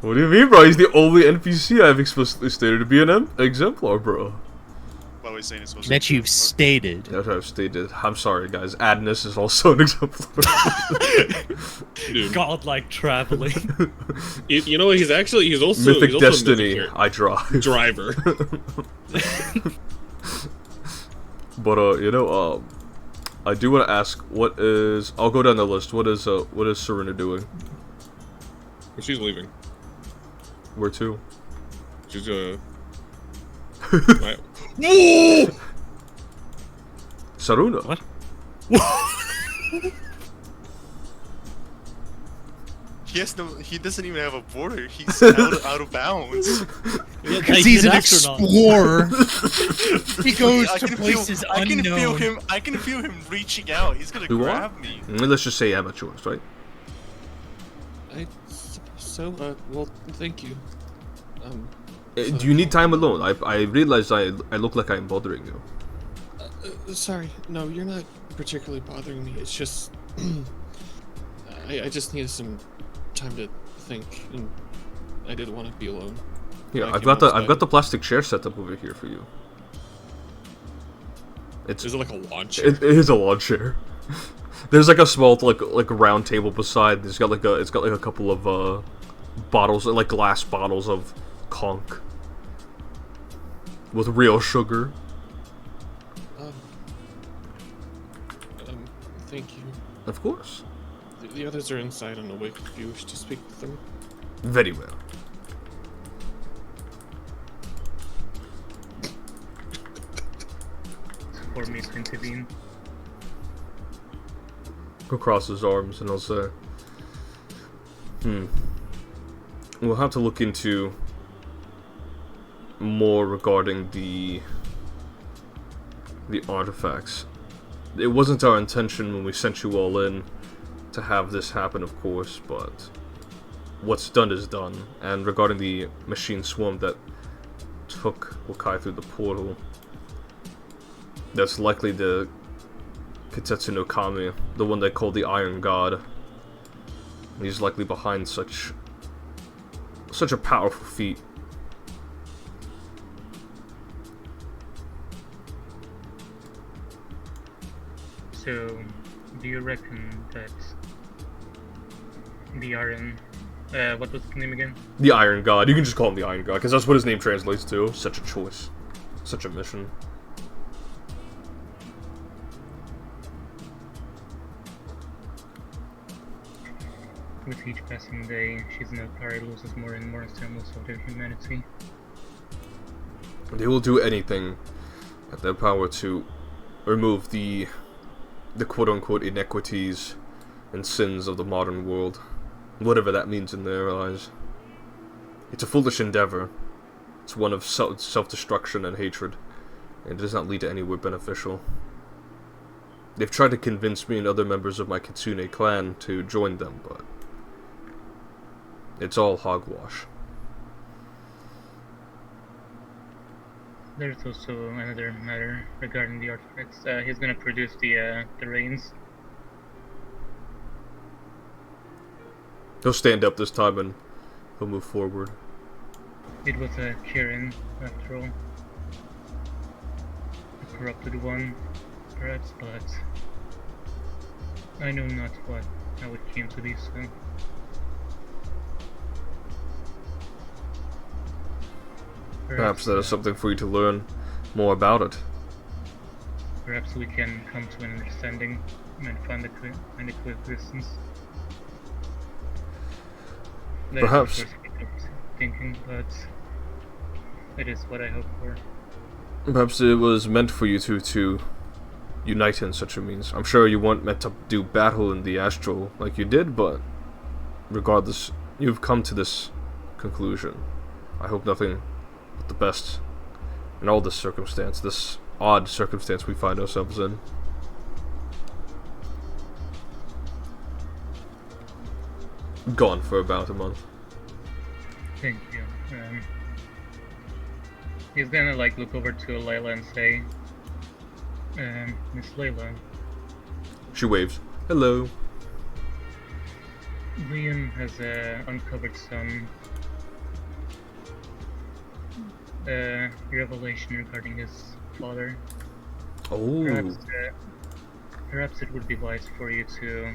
What do you mean, bro? He's the only NPC I've explicitly stated to be an exemplar, bro. What are we saying? That you've stated. That's what I've stated. I'm sorry, guys. Adness is also an exemplar. Dude. Godlike traveling. You know what? He's also mythic destiny. I drive. Driver. But you know, I do want to ask, what is? I'll go down the list. What is Serena doing? She's leaving. Where to? She's Saruna. What? He doesn't even have a border. He's out of bounds. Because he's an explorer. He goes to places unknown. I can feel him reaching out. He's gonna grab me. Let's just say amateurs, right? Well, thank you. Do you need time alone? I realize I look like I'm bothering you. Sorry, no, you're not particularly bothering me. It's just I just needed some time to think, and I didn't want to be alone. Yeah, I've got the plastic chair set up over here for you. Is it like a lawn chair? It is a lawn chair. There's like a small like a round table beside. It's got like a couple of bottles, like glass bottles of conch with real sugar. Thank you. Of course. The others are inside and awake if you wish to speak with them. Very well. For me to intervene. He'll cross his arms and he'll say, we'll have to look into more regarding the artifacts. It wasn't our intention when we sent you all in to have this happen, of course, but what's done is done. And regarding the machine swarm that took Wakai through the portal, that's likely the Kitetsu no Kami, the one they call the Iron God. He's likely behind such a powerful feat. So, do you reckon that the Iron... what was the name again? The Iron God. You can just call him the Iron God, because that's what his name translates to. Such a choice. Such a mission. With each passing day, Shizuno loses more and more semblance of their humanity. They will do anything at their power to remove the quote-unquote inequities and sins of the modern world, whatever that means in their eyes. It's a foolish endeavor. It's one of self-destruction and hatred, and it does not lead to anywhere beneficial. They've tried to convince me and other members of my Kitsune clan to join them, but it's all hogwash. There's also another matter regarding the artifacts. He's gonna produce the reins. He'll stand up this time and he'll move forward. It was a Kirin, after all. A corrupted one, perhaps, but I know not how it came to be so. Perhaps that is something for you to learn more about it. Perhaps we can come to an understanding and find a coexistence. That Perhaps. is, of course, thinking, but it is what I hope for. Perhaps it was meant for you two to unite in such a means. I'm sure you weren't meant to do battle in the astral like you did, but regardless, you've come to this conclusion. I hope nothing but the best in all this circumstance, this odd circumstance we find ourselves in. Gone for about a month. Thank you. He's gonna look over to Layla and say, Miss Layla. She waves. Hello. Liam has uncovered some revelation regarding his father. Oh, Perhaps it would be wise for you to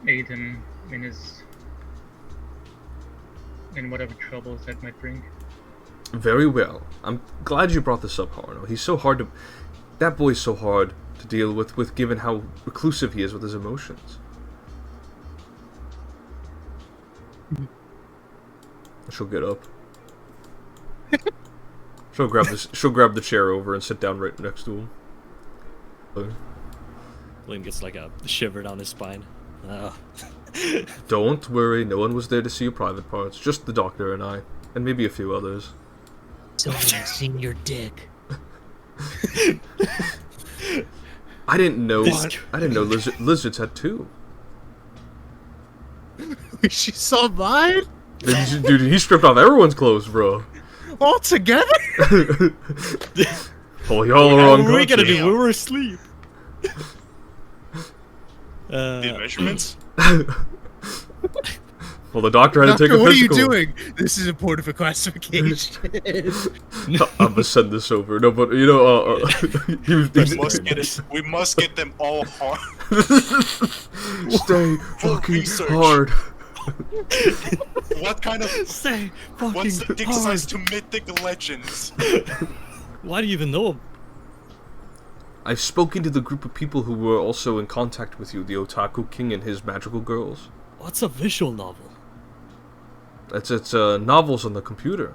aid him in whatever troubles that might bring. very well. I'm glad you brought this up, Harno. He's so hard to... That boy's so hard to deal with given how reclusive he is with his emotions. She'll get up. She'll grab the chair over and sit down right next to him. Liam gets like a shiver down his spine. Don't worry, no one was there to see your private parts. Just the doctor and I, and maybe a few others. So I've seen your dick. I didn't know. I didn't know lizards had two. She saw mine Dude, he stripped off everyone's clothes, bro. all together. Oh, y'all are What were we gonna unconscious. do? We were asleep. Did measurements? Well, the doctor had to take a What are you physical. doing? This is important for classification. I'm gonna send this over. No, but you know, We must get them all hard. stay fucking research. hard. What kind of Say fucking what's the dick hard. size to mythic legends? Why do you even know him? I've spoken to the group of people who were also in contact with you, the Otaku King and his magical girls. What's a visual novel? It's novels on the computer.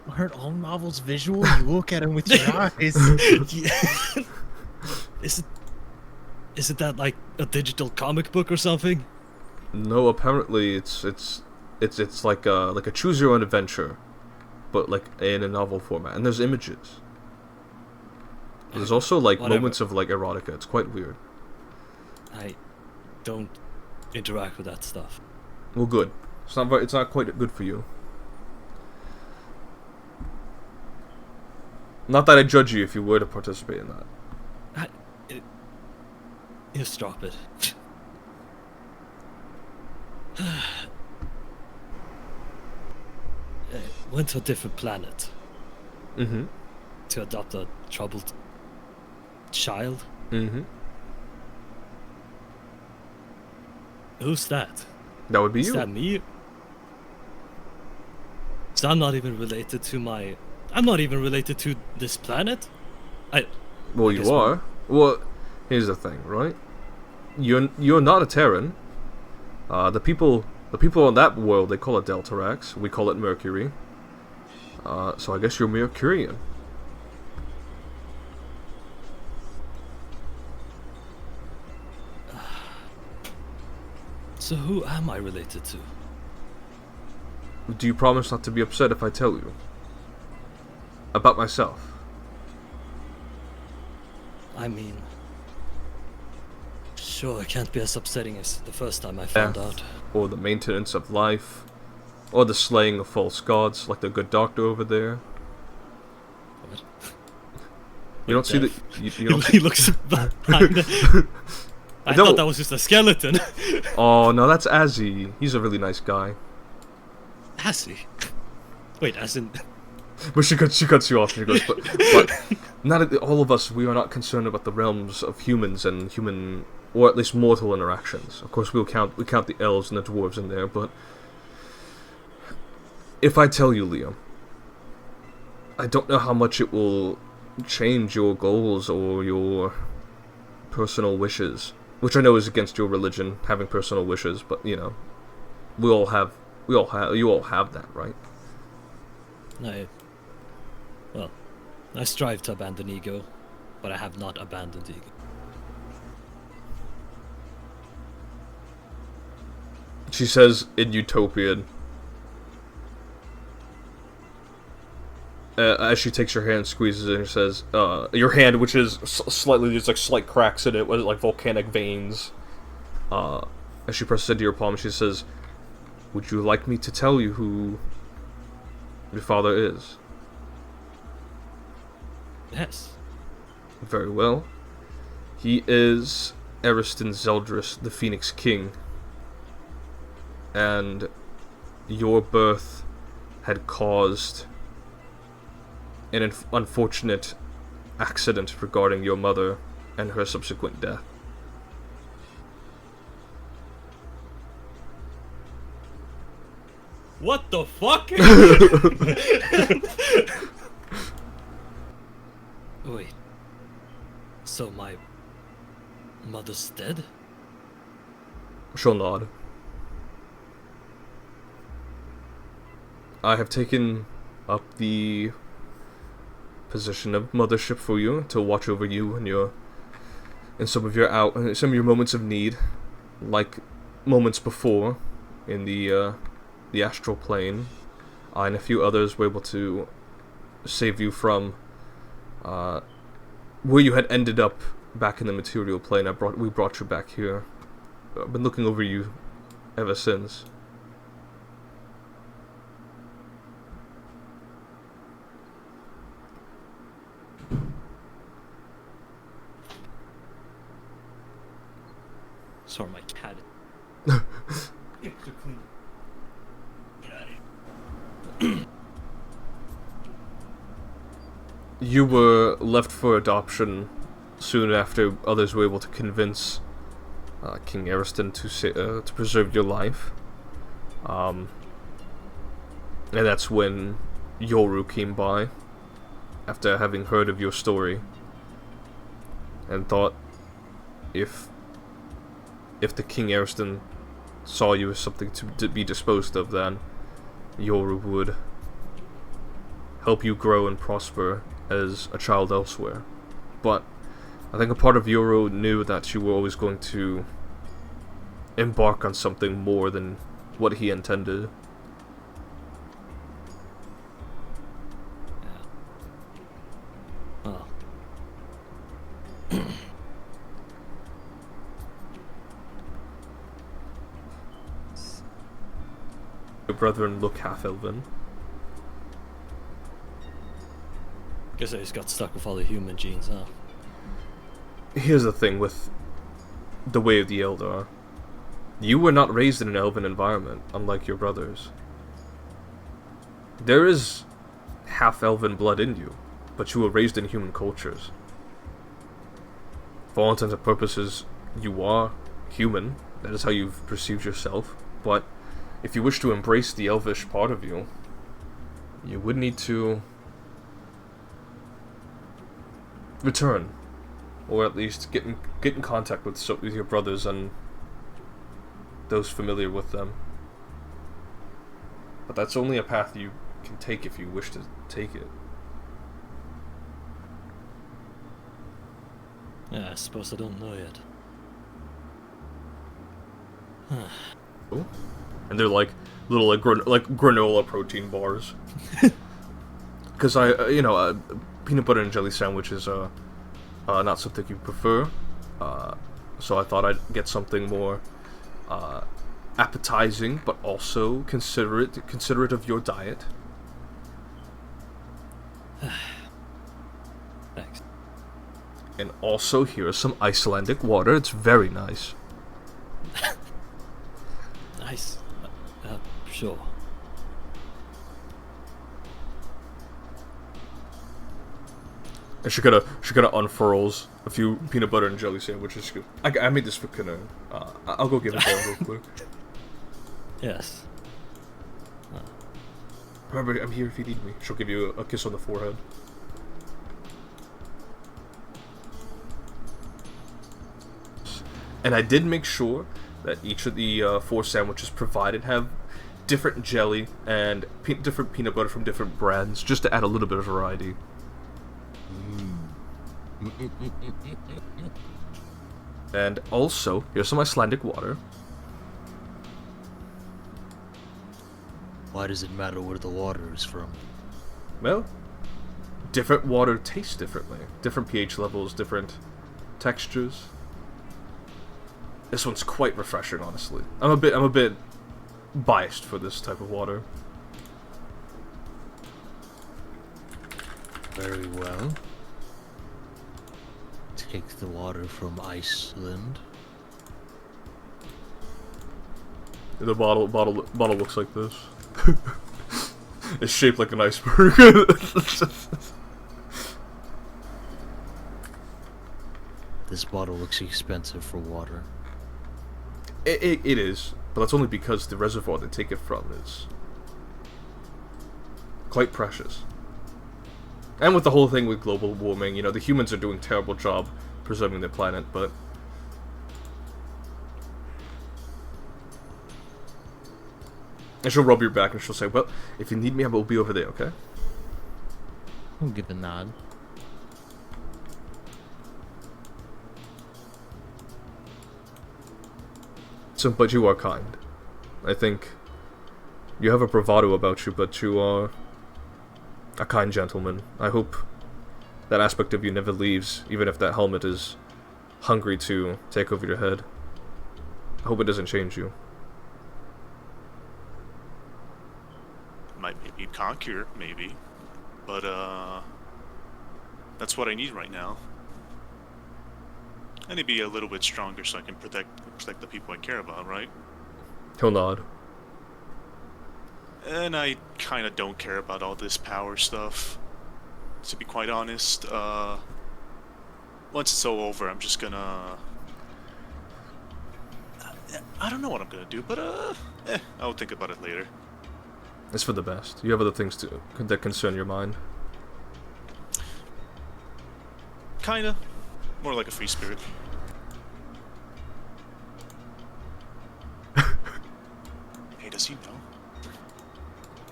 Aren't all novels visual? You look at them with your eyes. Isn't that like a digital comic book or something? No, apparently it's like a choose your own adventure, but like in a novel format. And there's images. There's also like Whatever. moments of like erotica. It's quite weird. I don't interact with that stuff. Well, good. It's not quite good for you. Not that I judge you if you were to participate in that. Just drop it. Went to a different planet Mm-hmm. to adopt a troubled child. Mm-hmm. Who's that? That would be Is you. that me? So I'm not even related to I'm not even related to this planet? Well, guess you are. Well, here's the thing, right? You're not a Terran. The people on that world, they call it Deltarax. We call it Mercury. So I guess you're Mercurian. So who am I related to? Do you promise not to be upset if I tell you about myself? I mean, sure, it can't be as upsetting as the first time I found out. Or the maintenance of life, or the slaying of false gods, like the good doctor over there. What? You don't see the. You don't He looks behind. I No. thought that was just a skeleton. Oh no, that's Azzy. He's a really nice guy. Assy. Wait, as in. But she cuts you off. And she goes, but not all of us. We are not concerned about the realms of humans and human, or at least mortal interactions. Of course, we count the elves and the dwarves in there. But if I tell you, Liam, I don't know how much it will change your goals or your personal wishes. Which I know is against your religion, having personal wishes. But you know, you all have that, right? I strive to abandon ego, but I have not abandoned ego. She says in Utopian, as she takes your hand and squeezes it, and says, your hand, which is slightly, there's like slight cracks in it, with like volcanic veins. As she presses into your palm, she says, would you like me to tell you who your father is? Yes. Very well. He is Ariston Zeldris, the Phoenix King, and your birth had caused an unfortunate accident regarding your mother and her subsequent death. What the fuck? Wait. So my mother's dead? She'll nod. I have taken up the position of mothership for you to watch over you in some of your moments of need, like moments before in the astral plane. I and a few others were able to save you from where you had ended up back in the material plane. We brought you back here. I've been looking over you ever since. Sorry, my cat. You were left for adoption soon after others were able to convince King Ariston to preserve your life. And that's when Yoru came by, after having heard of your story, and thought if the King Ariston saw you as something to be disposed of, then Yoru would help you grow and prosper as a child elsewhere. But I think a part of Yoru knew that you were always going to embark on something more than what he intended. Yeah. Oh. Your brethren look half-elven. Guess I just got stuck with all the human genes, huh? Here's the thing with the way of the Eldar. You were not raised in an elven environment, unlike your brothers. There is half-elven blood in you, but you were raised in human cultures. For all intents and purposes, you are human. That is how you've perceived yourself. But if you wish to embrace the elvish part of you, you would need to return, or at least get in contact with your brothers and those familiar with them. But that's only a path you can take if you wish to take it. Yeah, I suppose I don't know yet. Oh. And they're like little like granola protein bars. Because peanut butter and jelly sandwiches are not something you prefer. So I thought I'd get something more appetizing, but also considerate of your diet. Thanks. And also, here's some Icelandic water. It's very nice. Nice. Sure. And she kind of unfurls a few peanut butter and jelly sandwiches. She goes, I made this for Kinner. I'll go give it to her real quick. Yes. Remember, I'm here if you need me. She'll give you a kiss on the forehead. And I did make sure that each of the 4 sandwiches provided have different jelly and different peanut butter from different brands, just to add a little bit of variety. And also, here's some Icelandic water. Why does it matter where the water is from? Well, different water tastes differently. Different pH levels, different textures. This one's quite refreshing, honestly. I'm a bit biased for this type of water. Very well. Take the water from Iceland. The bottle looks like this. It's shaped like an iceberg. This bottle looks expensive for water. It is, but that's only because the reservoir they take it from is quite precious. And with the whole thing with global warming, you know, the humans are doing a terrible job preserving the planet, but... And she'll rub your back and she'll say, well, if you need me, I will be over there, okay? I'll give a nod. So, but you are kind. I think you have a bravado about you, but you are a kind gentleman. I hope that aspect of you never leaves, even if that helmet is hungry to take over your head. I hope it doesn't change you. Might maybe conquer, maybe. But, that's what I need right now. I need to be a little bit stronger so I can protect the people I care about, right? He'll nod. And I kind of don't care about all this power stuff. To be quite honest, once it's all over, I'm just gonna... I don't know what I'm gonna do, but, I'll think about it later. It's for the best. You have other things that concern your mind. Kinda. More like a free spirit. Hey, does he know?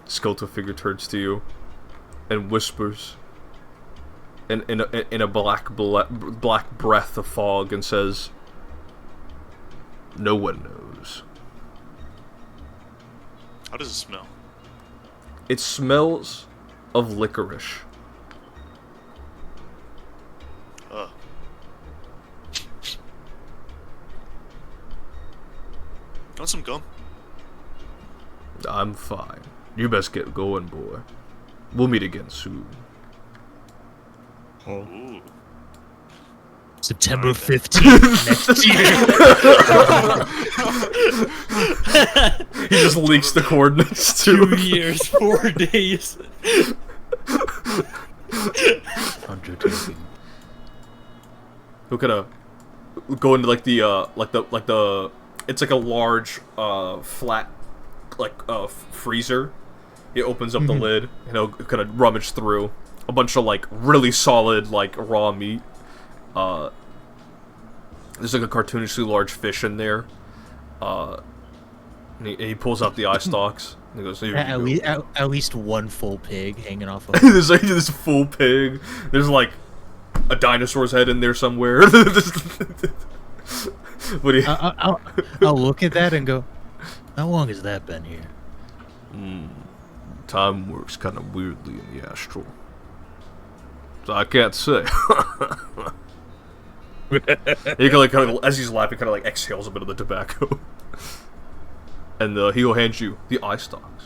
Skeletal figure turns to you and whispers in a black breath of fog and says, "No one knows." How does it smell? It smells of licorice. Want some gum? I'm fine. You best get going, boy. We'll meet again soon. Ooh. September 15th next year. He just leaks the coordinates too. 2 years, 4 days. Undertaking. Who could go into like the it's like a large flat freezer. He opens up the lid and he'll kind of rummage through a bunch of like really solid like raw meat. There's like a cartoonishly large fish in there. And he pulls out the eye stalks. And he goes, "Here you go." At least one full pig hanging off of There's like this full pig. There's like a dinosaur's head in there somewhere. What do you... I'll look at that and go, how long has that been here? Time works kind of weirdly in the astral. So I can't say. He kind of, as he's laughing, kind of like exhales a bit of the tobacco. And he'll hand you the eye stalk.